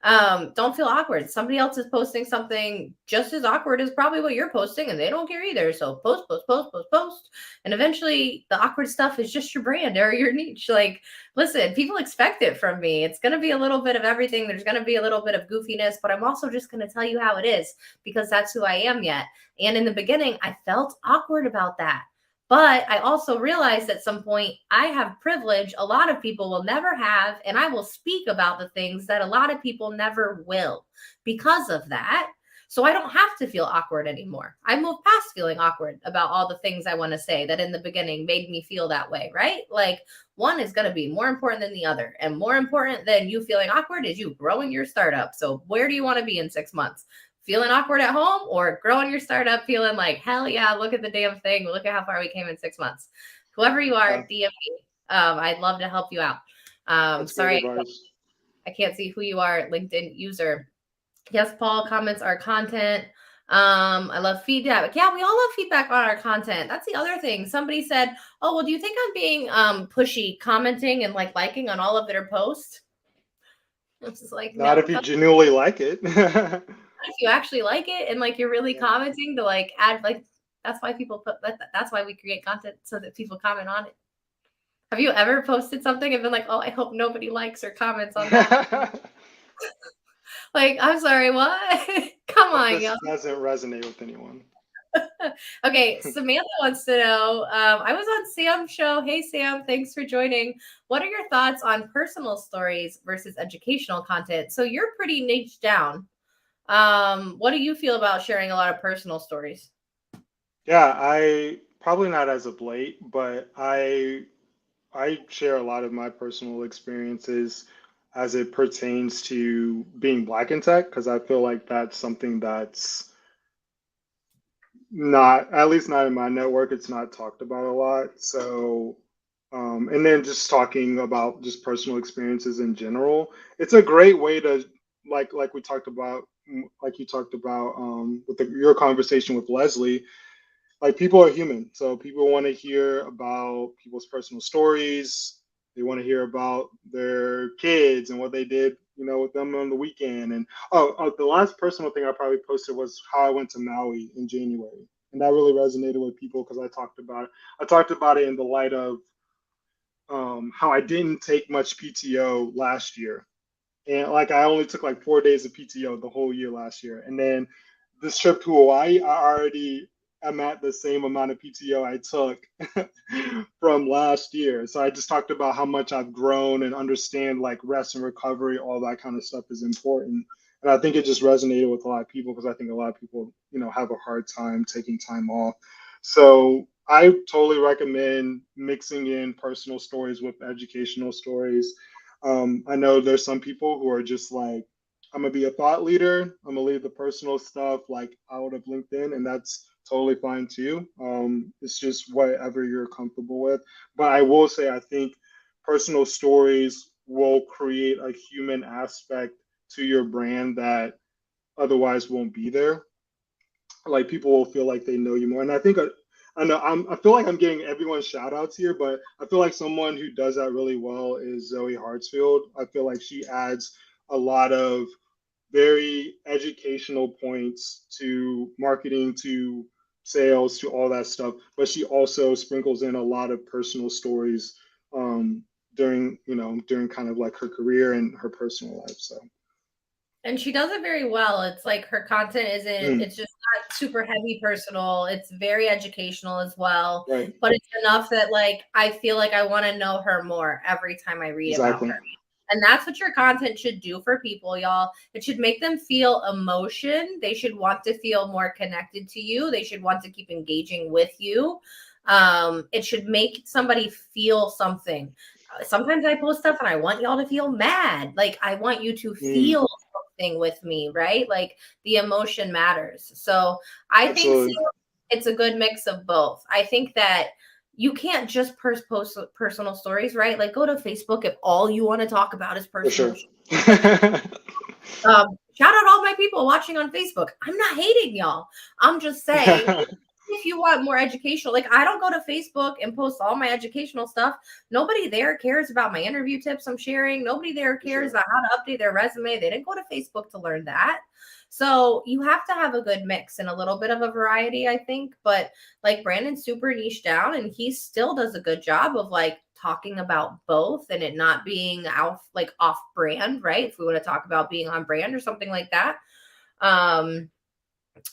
Don't feel awkward. Somebody else is posting something just as awkward as probably what you're posting, and they don't care either. So post, post, post, post, post. And eventually the awkward stuff is just your brand or your niche. Like, listen, people expect it from me. It's going to be a little bit of everything. There's going to be a little bit of goofiness, but I'm also just going to tell you how it is because that's who I am yet. And in the beginning, I felt awkward about that. But I also realized at some point I have privilege a lot of people will never have, and I will speak about the things that a lot of people never will because of that. So I don't have to feel awkward anymore. I moved past feeling awkward about all the things I want to say that in the beginning made me feel that way, right? Like one is going to be more important than the other. And more important than you feeling awkward is you growing your startup. So where do you want to be in 6 months? Feeling awkward at home or growing your startup feeling like, hell yeah, look at the damn thing. Look at how far we came in 6 months. Whoever you are, DM me. I'd love to help you out. Sorry, I can't see who you are, LinkedIn user. Yes, Paul, comments are content. I love feedback. Yeah, we all love feedback on our content. That's the other thing. Somebody said, oh, well, do you think I'm being pushy, commenting and like liking on all of their posts? It's just like, not no, if you genuinely like it. if you actually like it and like you're really commenting to like add, like that's why people put that's why we create content so that people comment on it. Have you ever posted something and been like, oh, I hope nobody likes or comments on that? Like, I'm sorry, what? Come on, y'all. Doesn't resonate with anyone. Okay, Samantha wants to know, I was on Sam's show. Hey, Sam, thanks for joining. What are your thoughts on personal stories versus educational content? So you're pretty niche down. What do you feel about sharing a lot of personal stories? Yeah, I probably not as of late, but I share a lot of my personal experiences as it pertains to being Black in tech because I feel like that's something that's not, at least not in my network, it's not talked about a lot. So, and then just talking about just personal experiences in general, it's a great way to like we talked about, like you talked about with your conversation with Leslie. Like people are human, so people want to hear about people's personal stories. They want to hear about their kids and what they did, with them on the weekend. And the last personal thing I probably posted was how I went to Maui in January, and that really resonated with people because I talked about it. I talked about it in the light of how I didn't take much PTO last year, and like I only took like 4 days of PTO the whole year last year, and then this trip to Hawaii, I'm at the same amount of PTO I took from last year. So I just talked about how much I've grown and understand like rest and recovery, all that kind of stuff is important. And I think it just resonated with a lot of people because I think a lot of people, have a hard time taking time off. So I totally recommend mixing in personal stories with educational stories. I know there's some people who are just like, I'm gonna be a thought leader. I'm gonna leave the personal stuff like out of LinkedIn, and that's totally fine too. It's just whatever you're comfortable with. But I will say, I think personal stories will create a human aspect to your brand that otherwise won't be there. Like people will feel like they know you more. And I think I feel like I'm getting everyone's shout outs here, but I feel like someone who does that really well is Zoe Hartsfield. I feel like she adds a lot of very educational points to marketing, to sales, to all that stuff. But she also sprinkles in a lot of personal stories during kind of like her career and her personal life. So. And she does it very well. It's like her content isn't, it's just not super heavy personal. It's very educational as well. Right. But it's enough that like I feel like I want to know her more every time I read about her. And that's what your content should do for people, y'all. It should make them feel emotion. They should want to feel more connected to you. They should want to keep engaging with you. It should make somebody feel something. Sometimes I post stuff and I want y'all to feel mad. Like I want you to feel something with me, right? Like the emotion matters. So I think it's a good mix of both. I think that you can't just post personal stories, right? Like go to Facebook if all you want to talk about is personal. Shout out all my people watching on Facebook. I'm not hating y'all. I'm just saying, if you want more educational, like I don't go to Facebook and post all my educational stuff. Nobody there cares about my interview tips I'm sharing. Nobody there cares about how to update their resume. They didn't go to Facebook to learn that. So you have to have a good mix and a little bit of a variety, I think. But like Brandon's super niche down and he still does a good job of like talking about both and it not being off brand, right? If we want to talk about being on brand or something like that.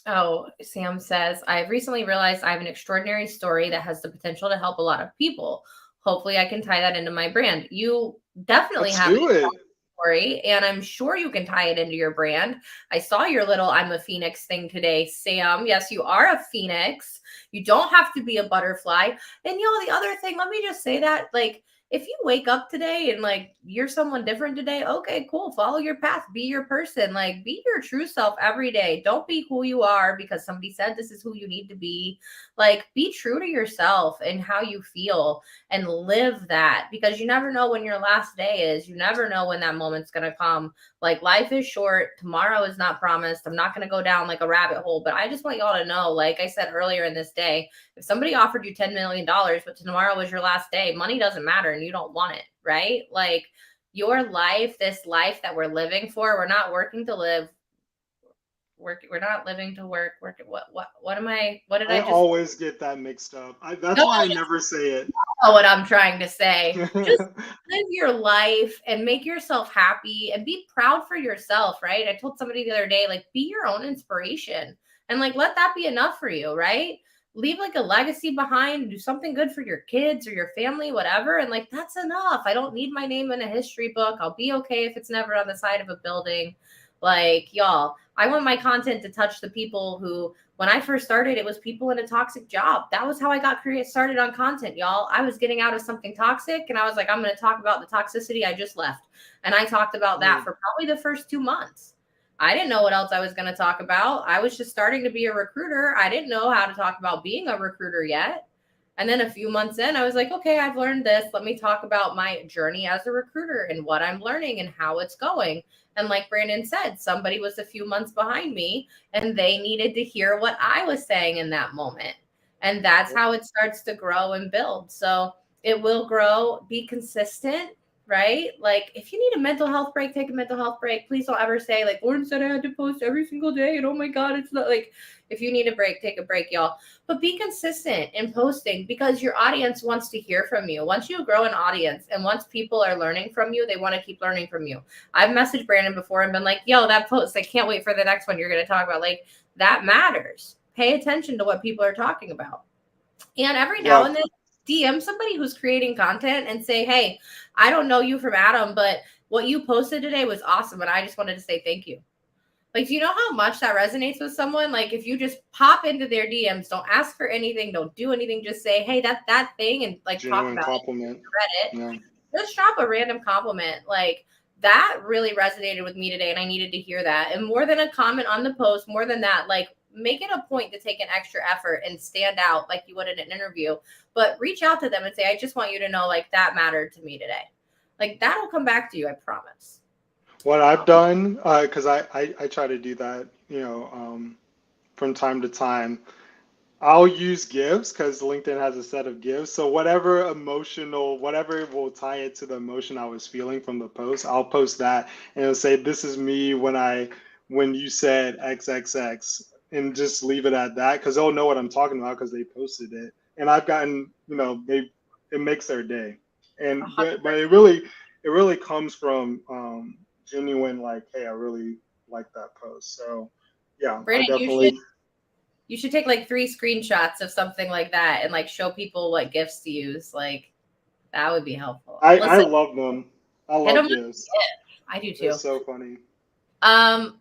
Oh, Sam says, I've recently realized I have an extraordinary story that has the potential to help a lot of people. Hopefully I can tie that into my brand. You definitely Let's have do it. story, and I'm sure you can tie it into your brand. I saw your little I'm a Phoenix thing today, Sam. Yes, you are a Phoenix. You don't have to be a butterfly. And the other thing, let me just say that, like, if you wake up today and like you're someone different today, okay, cool. Follow your path, be your person, like be your true self every day. Don't be who you are because somebody said this is who you need to be. Like be true to yourself and how you feel and live that because you never know when your last day is. You never know when that moment's going to come. Like life is short. Tomorrow is not promised. I'm not going to go down like a rabbit hole, but I just want y'all to know, like I said earlier in this day, if somebody offered you $10 million, but tomorrow was your last day, money doesn't matter and you don't want it, right? Like your life, this life that we're living for, we're not working to live. We're not living to work. What am I? What did I just? Always get that mixed up. That's why I never say it. Know what I'm trying to say. Just live your life and make yourself happy and be proud for yourself, right? I told somebody the other day, like, be your own inspiration and like let that be enough for you, right? Leave like a legacy behind, do something good for your kids or your family, whatever. And like, that's enough. I don't need my name in a history book. I'll be okay if it's never on the side of a building. Like, y'all, I want my content to touch the people who, when I first started, it was people in a toxic job. That was how I got started on content, y'all. I was getting out of something toxic and I was like, I'm going to talk about the toxicity I just left. And I talked about that for probably the first 2 months. I didn't know what else I was going to talk about. I was just starting to be a recruiter. I didn't know how to talk about being a recruiter yet. And then a few months in, I was like, okay, I've learned this. Let me talk about my journey as a recruiter and what I'm learning and how it's going. And like Brandon said, somebody was a few months behind me and they needed to hear what I was saying in that moment. And that's how it starts to grow and build. So it will grow, be consistent, right? Like if you need a mental health break, take a mental health break. Please don't ever say like Lauren said I had to post every single day. And oh my God, it's not like, if you need a break, take a break, y'all. But be consistent in posting because your audience wants to hear from you. Once you grow an audience and once people are learning from you, they want to keep learning from you. I've messaged Brandon before and been like, yo, that post, I can't wait for the next one you're going to talk about. Like that matters. Pay attention to what people are talking about. And every now and then, DM somebody who's creating content and say, hey, I don't know you from Adam, but what you posted today was awesome. And I just wanted to say thank you. Like, do you know how much that resonates with someone? Like, if you just pop into their DMs, don't ask for anything, don't do anything, just say, hey, that thing, and like Genuine talk about compliment. it. Read it. Yeah. Just drop a random compliment. Like, that really resonated with me today, and I needed to hear that. And more than a comment on the post, more than that, like, make it a point to take an extra effort and stand out like you would in an interview. But reach out to them and say, I just want you to know, like, that mattered to me today. Like, that'll come back to you, I promise. What I've done, because I try to do that, from time to time, I'll use GIFs because LinkedIn has a set of GIFs. So whatever will tie it to the emotion I was feeling from the post, I'll post that and it'll say, this is me when you said XXX, and just leave it at that because they'll know what I'm talking about because they posted it. And I've gotten, it makes their day. And but it really comes from genuine, like, hey, I really like that post. So yeah, Brandon, I definitely. You should take like 3 screenshots of something like that and like show people what GIFs to use. Like that would be helpful. I love them. I love GIFs. I do too. They're so funny.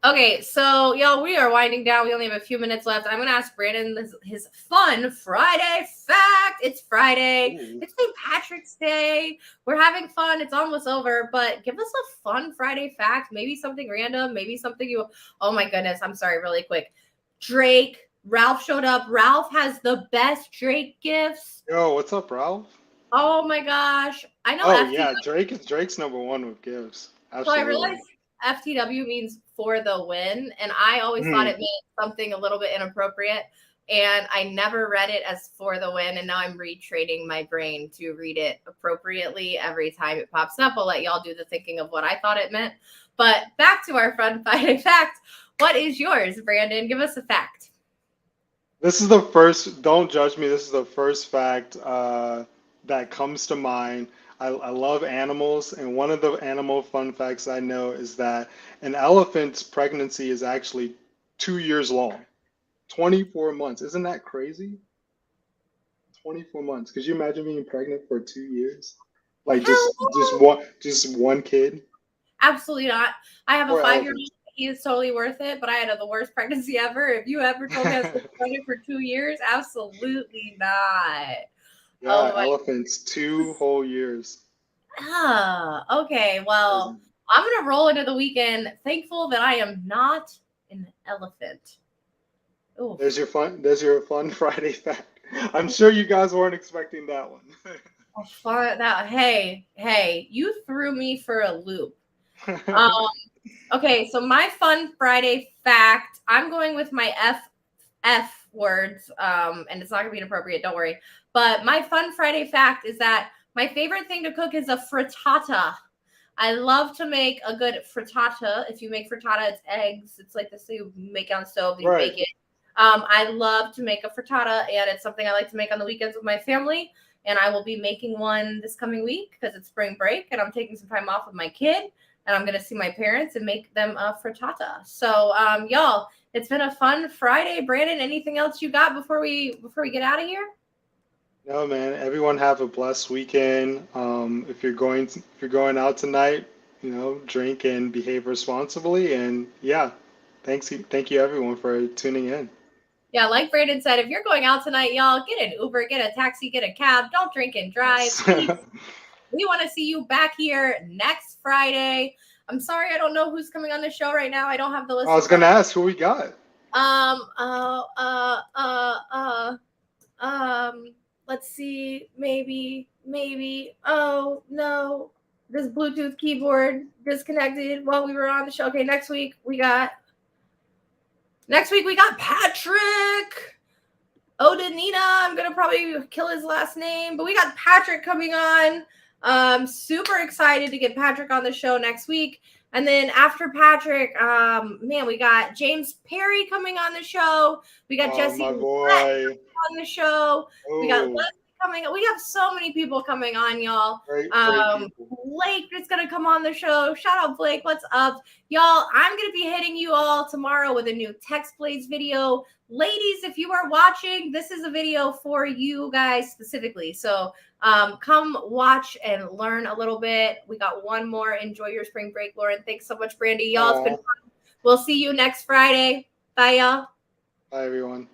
Okay, so y'all, we are winding down. We only have a few minutes left. I'm gonna ask Brandon his fun Friday fact. It's Friday. Ooh. It's St. Patrick's Day. We're having fun. It's almost over, but give us a fun Friday fact. Maybe something random. Maybe something you. Oh my goodness! I'm sorry. Really quick. Drake. Ralph showed up. Ralph has the best Drake gifts. Yo, what's up, Ralph? Oh my gosh. I know. Oh yeah, Drake's number one with gifts. Absolutely. So I realized FTW means for the win, and I always thought it meant something a little bit inappropriate, and I never read it as for the win, and now I'm retraining my brain to read it appropriately every time it pops up. I'll let y'all do the thinking of what I thought it meant. But back to our Fun Friday fact. What is yours, Brandon? Give us a fact. This is the first, don't judge me, this is the first fact that comes to mind. I love animals, and one of the animal fun facts I know is that an elephant's pregnancy is actually 2 years long, 24 months. Isn't that crazy? 24 months. Could you imagine being pregnant for 2 years? Like just one kid? Absolutely not. I have a Or 5-year-old. elephants. He is totally worth it, but I had the worst pregnancy ever. If you ever told me I was going to be pregnant for 2 years, absolutely not. Yeah, Oh my. elephants, 2 whole years. Okay. Well, I'm going to roll into the weekend thankful that I am not an elephant. Ooh. There's your fun Friday fact. I'm sure you guys weren't expecting that one. Hey, you threw me for a loop. Okay, so my Fun Friday fact, I'm going with my F words, and it's not going to be inappropriate, don't worry. But my Fun Friday fact is that my favorite thing to cook is a frittata. I love to make a good frittata. If you make frittata, it's eggs. It's like this thing you make on the stove, you bake it. I love to make a frittata, and it's something I like to make on the weekends with my family. And I will be making one this coming week because it's spring break, and I'm taking some time off with my kid. And I'm going to see my parents and make them a frittata. So, y'all, it's been a fun Friday. Brandon, anything else you got before we get out of here? No, man. Everyone have a blessed weekend. If you're going out tonight, drink and behave responsibly. And yeah, thank you everyone for tuning in. Yeah, like Brandon said, if you're going out tonight, y'all, get an Uber, get a taxi, get a cab. Don't drink and drive. We want to see you back here next Friday. I'm sorry, I don't know who's coming on the show right now. I don't have the list. I was gonna ask who we got. Let's see. Maybe. Oh no, this Bluetooth keyboard disconnected while we were on the show. Okay, next week we got Patrick Odanina. I'm gonna probably kill his last name, but we got Patrick coming on. Super excited to get Patrick on the show next week. And then after Patrick, we got James Perry coming on the show. We got Jesse my boy on the show. Ooh. We got Leslie coming. We have so many people coming on, y'all. Great Blake is gonna come on the show. Shout out Blake. What's up, y'all? I'm gonna be hitting you all tomorrow with a new Text Blades video. Ladies, if you are watching, this is a video for you guys specifically. So come watch and learn a little bit. We got one more. Enjoy your spring break, Lauren. Thanks so much, Brandy. Y'all, it's been fun. We'll see you next Friday. Bye, y'all. Bye, everyone.